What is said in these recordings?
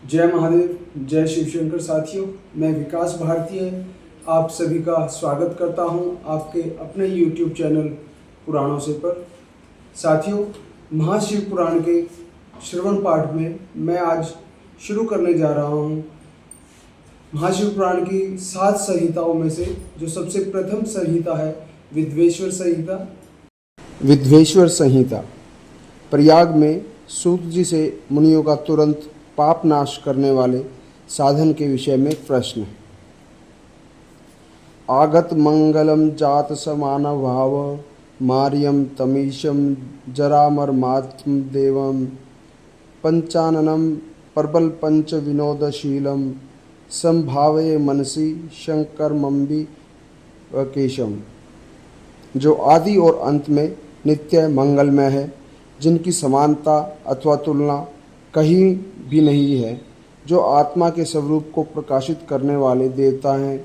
जय महादेव, जय शिवशंकर साथियों। मैं विकास भारतीय आप सभी का स्वागत करता हूं आपके अपने YouTube चैनल पुराणों से पर। साथियों, महाशिव पुराण के श्रवण पाठ में मैं आज शुरू करने जा रहा हूं महाशिव पुराण की 7 संहिताओं में से जो सबसे प्रथम संहिता है विद्वेश्वर संहिता। विद्वेश्वर संहिता। प्रयाग में सूत जी से मुनियों का तुरंत पाप नाश करने वाले साधन के विषय में प्रश्न। आगत मंगलम जात समान भाव मार्यम तमीशम जरामरमात्म देवम पंचाननम प्रबल पंच विनोदशीलम संभावये मनसी शंकर मम्बी वकेशम। जो आदि और अंत में नित्य मंगलमय है, जिनकी समानता अथवा तुलना कहीं भी नहीं है, जो आत्मा के स्वरूप को प्रकाशित करने वाले देवता हैं,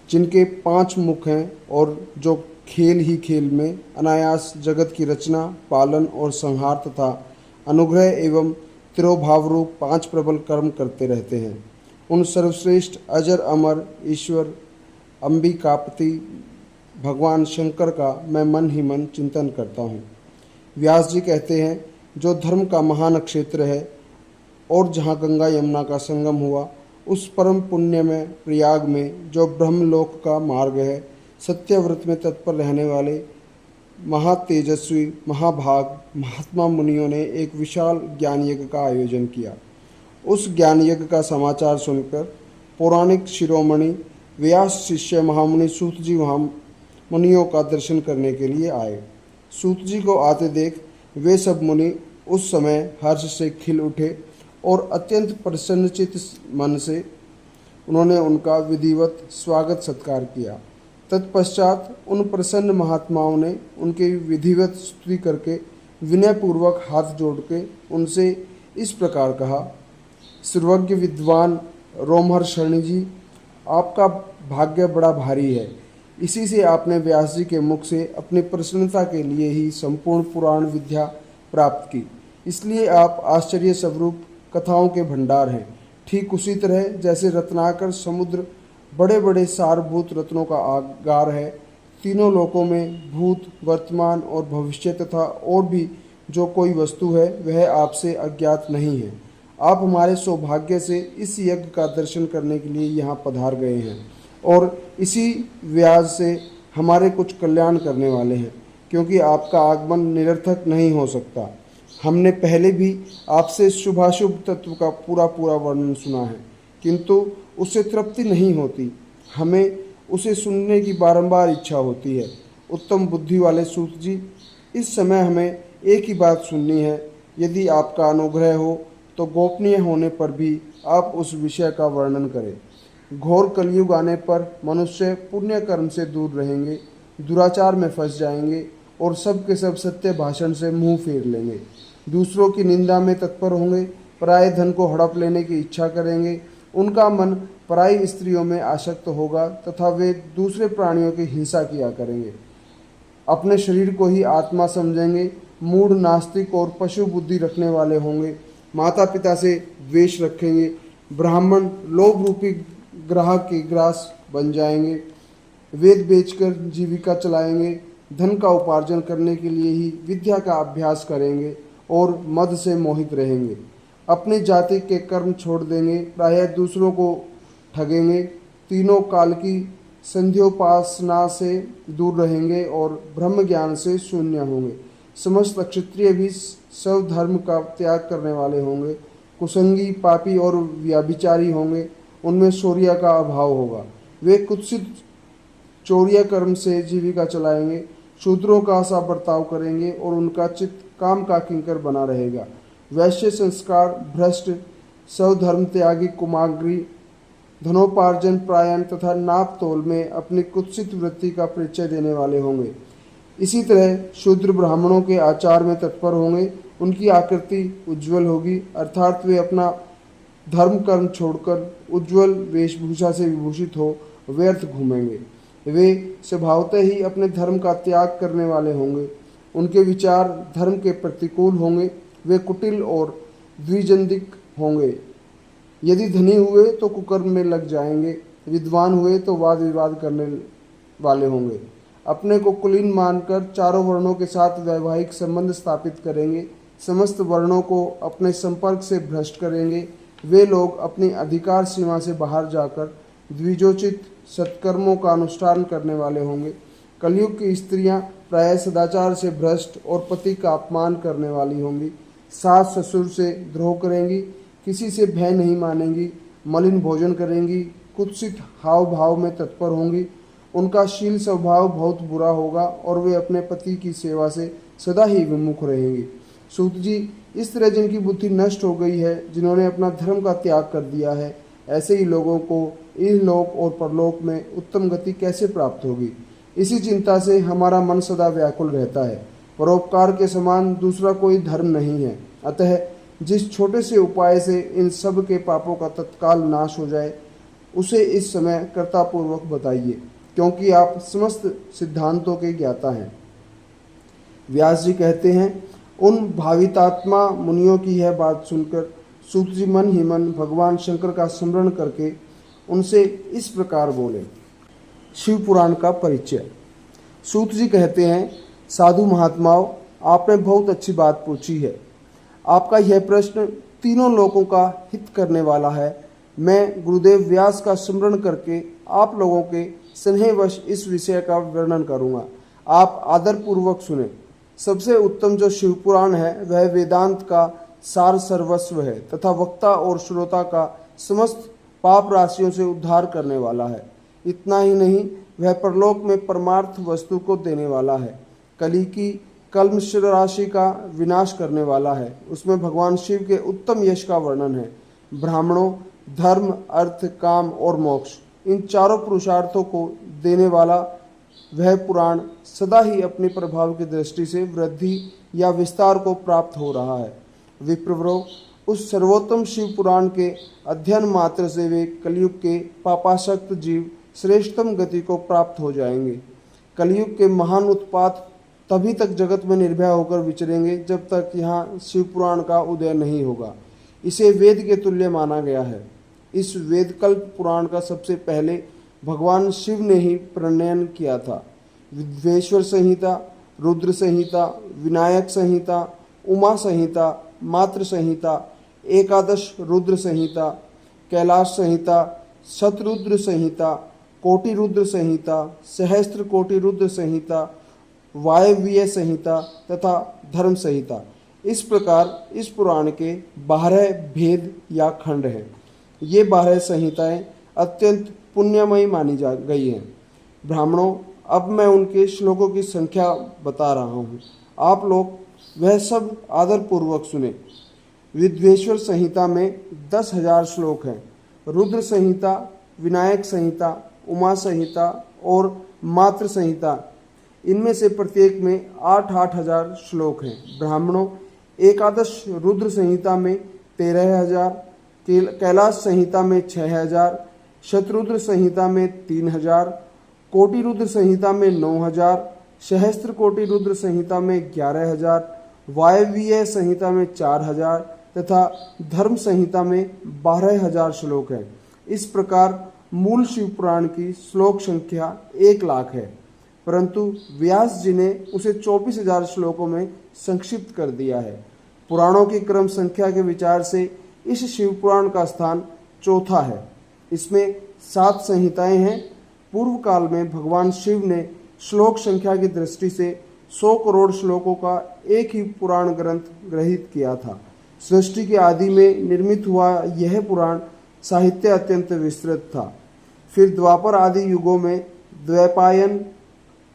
जिनके 5 मुख हैं और जो खेल ही खेल में अनायास जगत की रचना, पालन और संहार तथा अनुग्रह एवं तिरोभाव रूप 5 प्रबल कर्म करते रहते हैं, उन सर्वश्रेष्ठ अजर अमर ईश्वर अंबिकापति भगवान शंकर का मैं मन ही मन चिंतन करता हूँ। व्यास जी कहते हैं, जो धर्म का महान क्षेत्र है और जहाँ गंगा यमुना का संगम हुआ, उस परम पुण्य में प्रयाग में जो ब्रह्मलोक का मार्ग है, सत्यव्रत में तत्पर रहने वाले महातेजस्वी महाभाग महात्मा मुनियों ने एक विशाल ज्ञान यज्ञ का आयोजन किया। उस ज्ञान यज्ञ का समाचार सुनकर पौराणिक शिरोमणि व्यास शिष्य महामुनि सूत जी वहाँ मुनियों का दर्शन करने के लिए आए। सूत जी को आते देख वे सब मुनि उस समय हर्ष से खिल उठे और अत्यंत प्रसन्नचित मन से उन्होंने उनका विधिवत स्वागत सत्कार किया। तत्पश्चात उन प्रसन्न महात्माओं ने उनकी विधिवत स्तुति करके विनयपूर्वक हाथ जोड़ के उनसे इस प्रकार कहा। सर्वज्ञ विद्वान रोमहर्षणी जी, आपका भाग्य बड़ा भारी है। इसी से आपने व्यास जी के मुख से अपनी प्रसन्नता के लिए ही संपूर्ण पुराण विद्या प्राप्त की, इसलिए आप आश्चर्य स्वरूप कथाओं के भंडार हैं। ठीक उसी तरह जैसे रत्नाकर समुद्र बड़े बड़े सारभूत रत्नों का आगार है, तीनों लोकों में भूत वर्तमान और भविष्य तथा और भी जो कोई वस्तु है वह आपसे अज्ञात नहीं है। आप हमारे सौभाग्य से इस यज्ञ का दर्शन करने के लिए यहाँ पधार गए हैं और इसी व्याज से हमारे कुछ कल्याण करने वाले हैं, क्योंकि आपका आगमन निरर्थक नहीं हो सकता। हमने पहले भी आपसे शुभाशुभ तत्व का पूरा वर्णन सुना है, किंतु उससे तृप्ति नहीं होती। हमें उसे सुनने की बारंबार इच्छा होती है। उत्तम बुद्धि वाले सूत जी, इस समय हमें एक ही बात सुननी है। यदि आपका अनुग्रह हो तो गोपनीय होने पर भी आप उस विषय का वर्णन करें। घोर कलयुग आने पर मनुष्य पुण्य कर्म से दूर रहेंगे, दुराचार में फंस जाएंगे और सब के सब सत्य भाषण से मुंह फेर लेंगे, दूसरों की निंदा में तत्पर होंगे, पराये धन को हड़प लेने की इच्छा करेंगे, उनका मन पराई स्त्रियों में आसक्त होगा तथा वे दूसरे प्राणियों की हिंसा किया करेंगे, अपने शरीर को ही आत्मा समझेंगे, मूढ़ नास्तिक और पशु बुद्धि रखने वाले होंगे, माता पिता से द्वेष रखेंगे, ब्राह्मण लोभ रूपी ग्राहक के ग्रास बन जाएंगे, वेद बेचकर जीविका चलाएंगे, धन का उपार्जन करने के लिए ही विद्या का अभ्यास करेंगे और मद से मोहित रहेंगे, अपनी जाति के कर्म छोड़ देंगे, प्रायः दूसरों को ठगेंगे, तीनों काल की संध्योपासना से दूर रहेंगे और ब्रह्म ज्ञान से शून्य होंगे। समस्त क्षत्रिय भी सब धर्म का त्याग करने वाले होंगे, कुसंगी पापी और व्याभिचारी होंगे, उनमें शौर्य का अभाव होगा, वे कुत्सित चौर्य कर्म से जीविका चलाएंगे, शूद्रों का सा बर्ताव करेंगे और उनका चित्त काम का किंकर बना रहेगा। वैश्य संस्कार भ्रष्ट स्वधर्म त्यागी कुमाग्री, धनोपार्जन प्रायण तथा नाप तोल में अपनी कुत्सित वृत्ति का परिचय देने वाले होंगे। इसी तरह शूद्र ब्राह्मणों के आचार में तत्पर होंगे, उनकी आकृति उज्ज्वल होगी, अर्थात वे अपना धर्म कर्म छोड़कर उज्ज्वल वेशभूषा से विभूषित हो व्यर्थ घूमेंगे। वे स्वभावतः ही अपने धर्म का त्याग करने वाले होंगे, उनके विचार धर्म के प्रतिकूल होंगे, वे कुटिल और द्विजंदिक होंगे, यदि धनी हुए तो कुकर्म में लग जाएंगे, विद्वान हुए तो वाद विवाद करने वाले होंगे। अपने को कुलीन मानकर चारों वर्णों के साथ वैवाहिक संबंध स्थापित करेंगे, समस्त वर्णों को अपने संपर्क से भ्रष्ट करेंगे। वे लोग अपनी अधिकार सीमा से बाहर जाकर द्विजोचित सत्कर्मों का अनुष्ठान करने वाले होंगे। कलयुग की स्त्रियां प्रायः सदाचार से भ्रष्ट और पति का अपमान करने वाली होंगी। सास ससुर से द्रोह करेंगी, किसी से भय नहीं मानेंगी, मलिन भोजन करेंगी, कुत्सित हाव भाव में तत्पर होंगी। उनका शील स्वभाव बहुत बुरा होगा और वे अपने पति की सेवा से सदा ही विमुख रहेंगी। सूत जी, इस तरह जिनकी बुद्धि नष्ट हो गई है, जिन्होंने अपना धर्म का त्याग कर दिया है, ऐसे ही लोगों को इहलोक और परलोक में उत्तम गति कैसे प्राप्त होगी? इसी चिंता से हमारा मन सदा व्याकुल रहता है। परोपकार के समान दूसरा कोई धर्म नहीं है। अतः जिस छोटे से उपाय से इन सब के पापों का तत्काल नाश हो जाए, उसे इस समय कर्तापूर्वक बताइए, क्योंकि आप समस्त सिद्धांतों के ज्ञाता हैं। व्यास जी कहते हैं, उन भावितात्मा मुनियों की यह बात सुनकर सूत जी मन ही मन भगवान शंकर का स्मरण करके उनसे इस प्रकार बोले। शिव पुराण का परिचय। सूत जी कहते हैं, साधु महात्माओं, आपने बहुत अच्छी बात पूछी है। आपका यह प्रश्न तीनों लोगों का हित करने वाला है। मैं गुरुदेव व्यास का स्मरण करके आप लोगों के स्नेहवश इस विषय का वर्णन करूंगा। आप आदरपूर्वक सुने। सबसे उत्तम जो शिव पुराण है वह वेदांत का सार सर्वस्व है तथा वक्ता और श्रोता का समस्त पाप राशियों से उद्धार करने वाला है। इतना ही नहीं, वह परलोक में परमार्थ वस्तु को देने वाला है। कली की कल्मश राशि का विनाश करने वाला है। उसमें भगवान शिव के उत्तम यश का वर्णन है। ब्राह्मणों, धर्म, अर्थ, काम और मोक्ष, इन चारों पुरुषार्थों को देने वाला वह पुराण सदा ही अपने प्रभाव की दृष्टि से वृद्धि या विस्तार को प्राप्त हो रहा है। विप्रवरो, उस सर्वोत्तम शिव पुराण के अध्ययन मात्र से वे कलयुग के पापासक्त जीव श्रेष्ठतम गति को प्राप्त हो जाएंगे। कलयुग के महान उत्पात तभी तक जगत में निर्भय होकर विचरेंगे जब तक यहाँ शिव पुराण का उदय नहीं होगा। इसे वेद के तुल्य माना गया है। इस वेदकल्प पुराण का सबसे पहले भगवान शिव ने ही प्रणयन किया था। विद्वेश्वर संहिता, रुद्र संहिता, विनायक संहिता, उमा संहिता, मातृ संहिता, एकादश रुद्र संहिता, कैलाश संहिता, शतरुद्र संहिता, कोटि रुद्र संहिता, सहस्त्र कोटि रुद्र संहिता, वायव्य संहिता तथा धर्म संहिता, इस प्रकार इस पुराण के 12 भेद या खंड हैं। ये 12 संहिताएं अत्यंत पुण्यमयी मानी जा गई हैं। ब्राह्मणों, अब मैं उनके श्लोकों की संख्या बता रहा हूँ। आप लोग वह सब आदरपूर्वक सुने। विद्वेश्वर संहिता में 10,000 श्लोक हैं। रुद्र संहिता, विनायक संहिता, उमा संहिता और मातृ संहिता, इनमें से प्रत्येक में 8-8 हजार श्लोक हैं। ब्राह्मणों, एकादश रुद्र संहिता में 13,000, कैलाश संहिता में 6,000, शतरुद्र संहिता में 3,000, कोटि रुद्र संहिता में 9,000, सहस्त्र कोटि रुद्र संहिता में 11,000, वायव्य संहिता में 4,000 तथा धर्म संहिता में 12,000 श्लोक हैं। इस प्रकार मूल शिव पुराण की श्लोक संख्या 1,00,000 है, परंतु व्यास जी ने उसे 24,000 श्लोकों में संक्षिप्त कर दिया है। पुराणों की क्रम संख्या के विचार से इस शिव पुराण का स्थान चौथा है। इसमें 7 संहिताएं हैं। पूर्व काल में भगवान शिव ने श्लोक संख्या की दृष्टि से 100 करोड़ श्लोकों का एक ही पुराण ग्रंथ ग्रहित किया था। सृष्टि के आदि में निर्मित हुआ यह पुराण साहित्य अत्यंत विस्तृत था। फिर द्वापर आदि युगों में द्वैपायन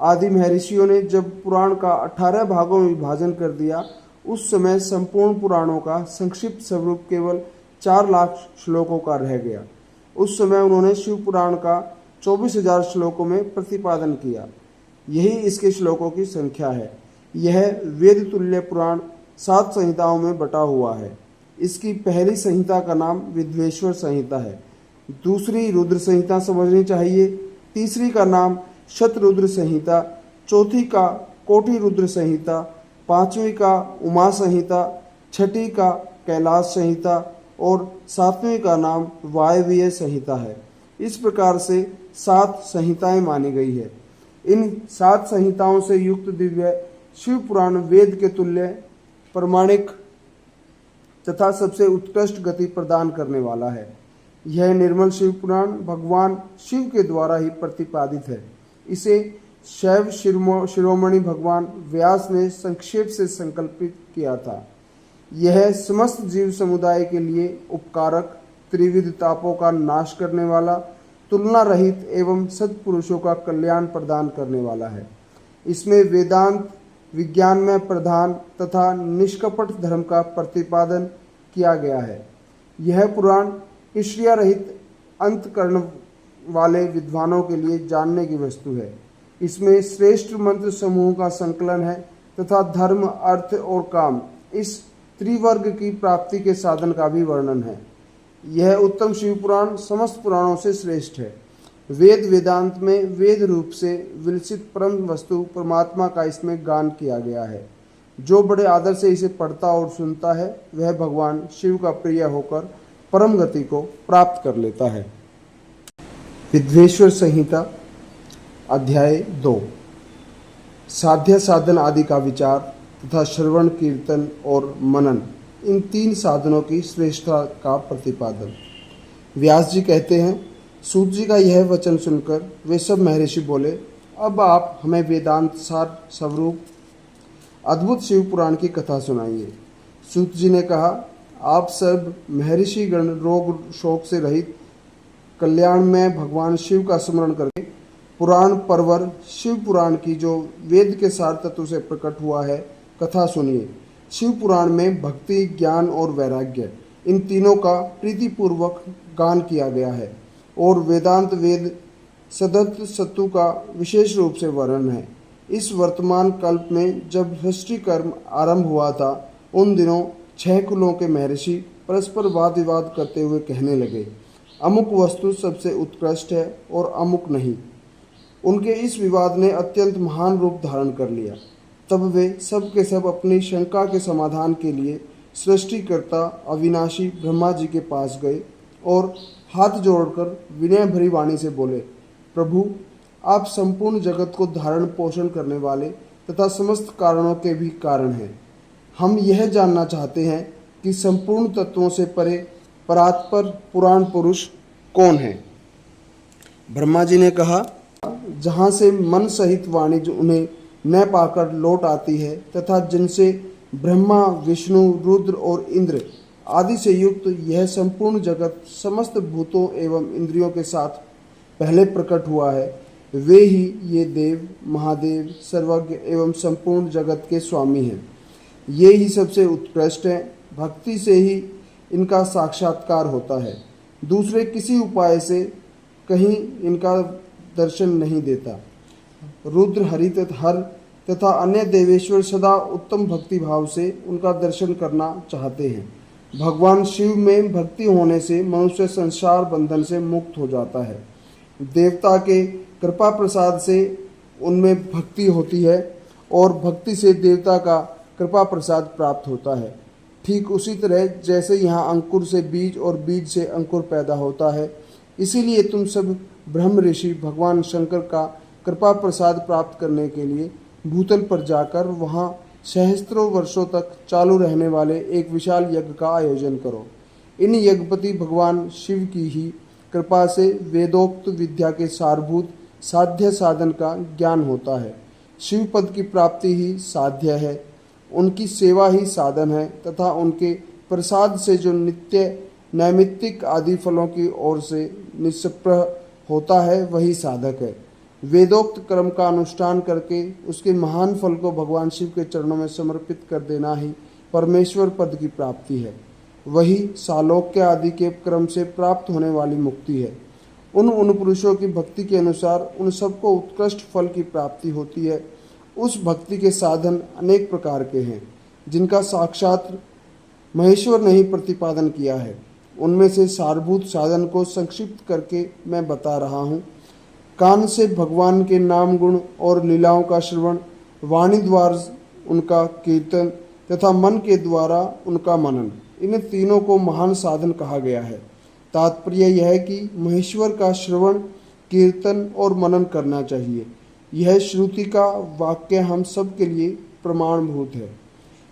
आदि महर्षियों ने जब पुराण का 18 भागों में विभाजन कर दिया, उस समय संपूर्ण पुराणों का संक्षिप्त स्वरूप केवल 4 लाख श्लोकों का रह गया। उस समय उन्होंने शिव पुराण का 24,000 श्लोकों में प्रतिपादन किया। यही इसके श्लोकों की संख्या है। यह वेद तुल्य पुराण 7 संहिताओं में बटा हुआ है। इसकी पहली संहिता का नाम विद्वेश्वर संहिता है, दूसरी रुद्र संहिता समझनी चाहिए, तीसरी का नाम शतरुद्र संहिता, चौथी का कोटि रुद्र संहिता, पांचवी का उमा संहिता, छठी का कैलाश संहिता और 7वें का नाम वायव्य संहिता है। इस प्रकार से 7 संहिताएं मानी गई है। इन 7 संहिताओं से युक्त दिव्य शिव पुराण वेद के तुल्य प्रमाणिक तथा सबसे उत्कृष्ट गति प्रदान करने वाला है। यह निर्मल शिव पुराण भगवान शिव के द्वारा ही प्रतिपादित है। इसे शैव शिरोमणि भगवान व्यास ने संक्षेप से संकल्पित किया था। यह समस्त जीव समुदाय के लिए उपकारक, त्रिविध तापों का नाश करने वाला, तुलना रहित एवं सत्पुरुषों का कल्याण प्रदान करने वाला है। इसमें वेदांत विज्ञान में प्रधान तथा निष्कपट धर्म का प्रतिपादन किया गया है। यह पुराण ईश्वरीय रहित अंतःकरण वाले विद्वानों के लिए जानने की वस्तु है। इसमें श्रेष्ठ मंत्र समूह का संकलन है तथा धर्म, अर्थ और काम इस त्रिवर्ग की प्राप्ति के साधन का भी वर्णन है। यह उत्तम शिव पुराण समस्त पुराणों से श्रेष्ठ है। वेद वेदांत में वेद रूप से विलसित परम वस्तु परमात्मा का इसमें गान किया गया है। जो बड़े आदर से इसे पढ़ता और सुनता है वह भगवान शिव का प्रिय होकर परम गति को प्राप्त कर लेता है। विद्वेश्वर संहिता अध्याय 2 साध्य साधन आदि का विचार तथा श्रवण, कीर्तन और मनन, इन 3 साधनों की श्रेष्ठता का प्रतिपादन। व्यास जी कहते हैं, सूत जी का यह वचन सुनकर वे सब महर्षि बोले, अब आप हमें वेदांत सार स्वरूप अद्भुत शिव पुराण की कथा सुनाइए। सूत जी ने कहा, आप सब महर्षि गण रोग शोक से रहित कल्याण में भगवान शिव का स्मरण करके पुराण परवर शिव पुराण की जो वेद के सार तत्व से प्रकट हुआ है कथा सुनिए। शिव पुराण में भक्ति, ज्ञान और वैराग्य, इन तीनों का प्रीतिपूर्वक गान किया गया है और वेदांत वेद सदत सत्तु का विशेष रूप से वर्णन है। इस वर्तमान कल्प में जब सृष्टि कर्म आरंभ हुआ था, उन दिनों 6 कुलों के महर्षि परस्पर वाद विवाद करते हुए कहने लगे, अमुक वस्तु सबसे उत्कृष्ट है और अमुक नहीं। उनके इस विवाद ने अत्यंत महान रूप धारण कर लिया। तब वे सब के सब अपनी शंका के समाधान के लिए सृष्टिकर्ता अविनाशी ब्रह्मा जी के पास गए और हाथ जोड़कर विनय भरी वाणी से बोले, प्रभु, आप संपूर्ण जगत को धारण पोषण करने वाले तथा समस्त कारणों के भी कारण हैं। हम यह जानना चाहते हैं कि संपूर्ण तत्वों से परे परात्पर पुराण पुरुष कौन है। ब्रह्मा जी ने कहा, जहाँ से मन सहित वाणी जो उन्हें न पाकर लौट आती है तथा जिनसे ब्रह्मा, विष्णु, रुद्र और इंद्र आदि से युक्त यह संपूर्ण जगत समस्त भूतों एवं इंद्रियों के साथ पहले प्रकट हुआ है, वे ही ये देव, महादेव, सर्वज्ञ एवं संपूर्ण जगत के स्वामी हैं। ये ही सबसे उत्कृष्ट हैं। भक्ति से ही इनका साक्षात्कार होता है। दूसरे किसी उपाय से कहीं इनका दर्शन नहीं देता। रुद्र, हरि तथा अन्य देवेश्वर सदा उत्तम भक्ति भाव से उनका दर्शन करना चाहते हैं। भगवान शिव में भक्ति होने से मनुष्य संसार बंधन से मुक्त हो जाता है। देवता के कृपा प्रसाद से उनमें भक्ति होती है और भक्ति से देवता का कृपा प्रसाद प्राप्त होता है। ठीक उसी तरह जैसे यहाँ अंकुर से बीज और बीज से अंकुर पैदा होता है, इसीलिए तुम सब ब्रह्म ऋषि भगवान शंकर का कृपा प्रसाद प्राप्त करने के लिए भूतल पर जाकर वहाँ सहस्त्रों वर्षों तक चालू रहने वाले एक विशाल यज्ञ का आयोजन करो। इन यज्ञपति भगवान शिव की ही कृपा से वेदोक्त विद्या के सारभूत साध्य साधन का ज्ञान होता है। शिव पद की प्राप्ति ही साध्य है, उनकी सेवा ही साधन है तथा उनके प्रसाद से जो नित्य नैमित्तिक आदि फलों की ओर से निष्प्रह होता है वही साधक है। वेदोक्त कर्म का अनुष्ठान करके उसके महान फल को भगवान शिव के चरणों में समर्पित कर देना ही परमेश्वर पद की प्राप्ति है। वही सालोक्य आदि के क्रम से प्राप्त होने वाली मुक्ति है। उन पुरुषों की भक्ति के अनुसार उन सबको उत्कृष्ट फल की प्राप्ति होती है। उस भक्ति के साधन अनेक प्रकार के हैं, जिनका साक्षात महेश्वर ने ही प्रतिपादन किया है। उनमें से सारभूत साधन को संक्षिप्त करके मैं बता रहा हूँ। कान से भगवान के नाम गुण और लीलाओं का श्रवण, वाणी द्वारा उनका कीर्तन तथा मन के द्वारा उनका मनन, इन तीनों को महान साधन कहा गया है। तात्पर्य यह है कि महेश्वर का श्रवण, कीर्तन और मनन करना चाहिए। यह श्रुति का वाक्य हम सब के लिए प्रमाणभूत है।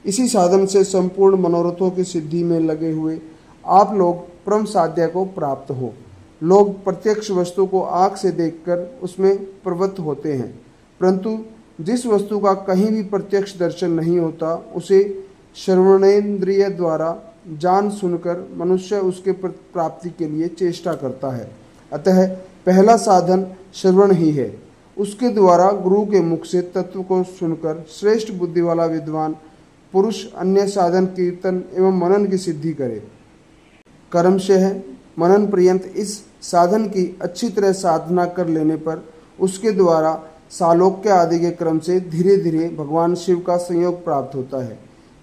इसी साधन से संपूर्ण मनोरथों की सिद्धि में लगे हुए आप लोग परम साध्य को प्राप्त हो। लोग प्रत्यक्ष वस्तु को आँख से देखकर उसमें प्रवृत्त होते हैं, परंतु जिस वस्तु का कहीं भी प्रत्यक्ष दर्शन नहीं होता उसे श्रवणेन्द्रिय द्वारा जान सुनकर मनुष्य उसके प्राप्ति के लिए चेष्टा करता है। अतः पहला साधन श्रवण ही है। उसके द्वारा गुरु के मुख से तत्व को सुनकर श्रेष्ठ बुद्धि वाला विद्वान पुरुष अन्य साधन कीर्तन एवं मनन की सिद्धि करे। कर्मशः मनन पर्यंत इस साधन की अच्छी तरह साधना कर लेने पर उसके द्वारा सालोक्य आदि के क्रम से धीरे धीरे भगवान शिव का संयोग प्राप्त होता है।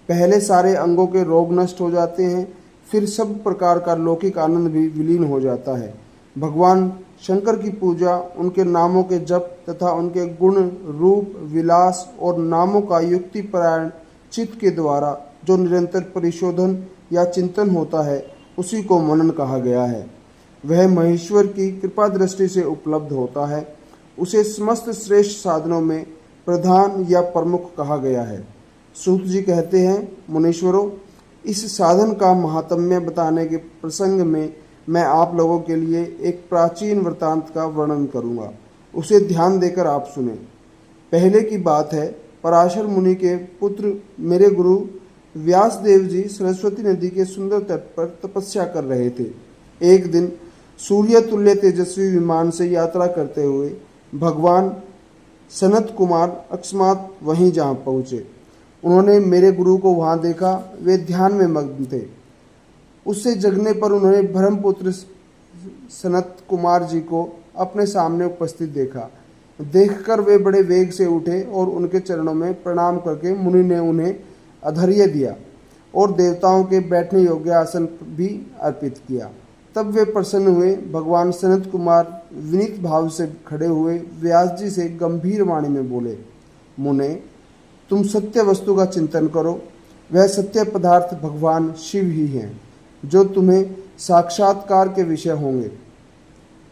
पहले सारे अंगों के रोग नष्ट हो जाते हैं, फिर सब प्रकार का लौकिक आनंद भी विलीन हो जाता है। भगवान शंकर की पूजा, उनके नामों के जप तथा उनके गुण, रूप, विलास और नामों का युक्तिपरायण चित्त के द्वारा जो निरंतर परिशोधन या चिंतन होता है उसी को मनन कहा गया है। वह महेश्वर की कृपा दृष्टि से उपलब्ध होता है। उसे समस्त श्रेष्ठ साधनों में प्रधान या प्रमुख कहा गया है। सूत जी कहते हैं, मुनीश्वरों, इस साधन का महात्म्य बताने के प्रसंग में मैं आप लोगों के लिए एक प्राचीन वृत्तांत का वर्णन करूंगा। उसे ध्यान देकर आप सुने। पहले की बात है, पराशर मुनि के पुत्र मेरे गुरु व्यासदेव जी सरस्वती नदी के सुंदर तट पर तपस्या कर रहे थे। एक दिन सूर्य तुल्य तेजस्वी विमान से यात्रा करते हुए भगवान सनत कुमार अकस्मात वहीं जहाँ पहुँचे। उन्होंने मेरे गुरु को वहाँ देखा। वे ध्यान में मग्न थे। उससे जगने पर उन्होंने ब्रह्मपुत्र सनत कुमार जी को अपने सामने उपस्थित देखा। देखकर वे बड़े वेग से उठे और उनके चरणों में प्रणाम करके मुनि ने उन्हें अधर्य दिया और देवताओं के बैठने योग्य आसन भी अर्पित किया। तब वे प्रसन्न हुए। भगवान सनत कुमार विनीत भाव से खड़े हुए व्यास जी से गंभीर वाणी में बोले, मुने, तुम सत्य वस्तु का चिंतन करो। वह सत्य पदार्थ भगवान शिव ही हैं जो तुम्हें साक्षात्कार के विषय होंगे।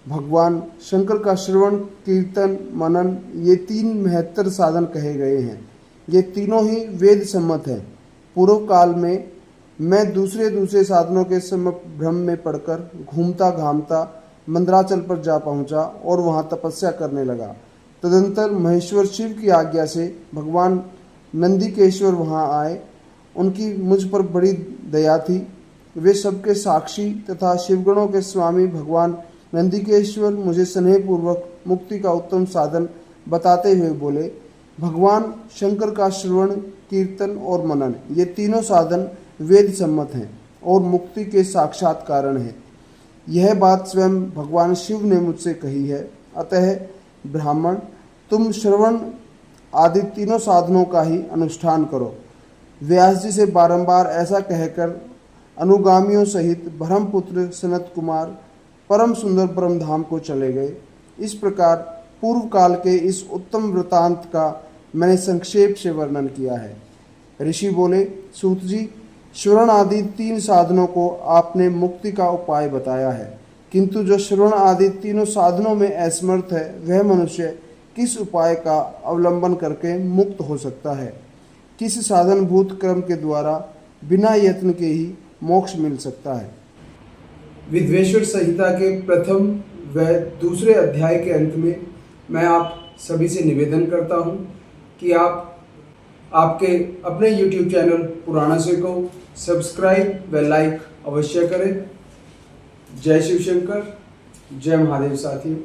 भगवान शंकर का श्रवण, कीर्तन, मनन ये तीन महत्तर साधन कहे गए हैं। ये तीनों ही वेद सम्मत हैं। पूर्व काल में मैं दूसरे साधनों के भ्रम में पड़कर घूमता घामता मंदराचल पर जा पहुंचा और वहां तपस्या करने लगा। तदंतर महेश्वर शिव की आज्ञा से भगवान नंदिकेश्वर वहां आए। उनकी मुझ पर बड़ी दया थी। वे सबके साक्षी तथा शिवगणों के स्वामी भगवान नंदिकेश्वर मुझे स्नेहपूर्वक मुक्ति का उत्तम साधन बताते हुए बोले, भगवान शंकर का श्रवण, कीर्तन और मनन ये तीनों साधन वेद सम्मत हैं और मुक्ति के साक्षात कारण हैं। यह बात स्वयं भगवान शिव ने मुझसे कही है। अतः ब्राह्मण, तुम श्रवण आदि तीनों साधनों का ही अनुष्ठान करो। व्यास जी से बारंबार ऐसा कहकर अनुगामियों सहित ब्रह्मपुत्र सनत कुमार परम सुंदर परम धाम को चले गए। इस प्रकार पूर्व काल के इस उत्तम वृतांत का मैंने संक्षेप से वर्णन किया है। ऋषि बोले, सूत जी, श्रवण आदि तीन साधनों को आपने मुक्ति का उपाय बताया है, किंतु जो श्रवण आदि तीनों साधनों में असमर्थ है वह मनुष्य किस उपाय का अवलंबन करके मुक्त हो सकता है? किस साधनभूत क्रम के द्वारा बिना यत्न के ही मोक्ष मिल सकता है? विद्वेश्वर संहिता के प्रथम व दूसरे अध्याय के अंत में मैं आप सभी से निवेदन करता हूं कि आप आपके अपने YouTube चैनल पुराना से को सब्सक्राइब व लाइक अवश्य करें। जय शिव शंकर, जय महादेव साथियों।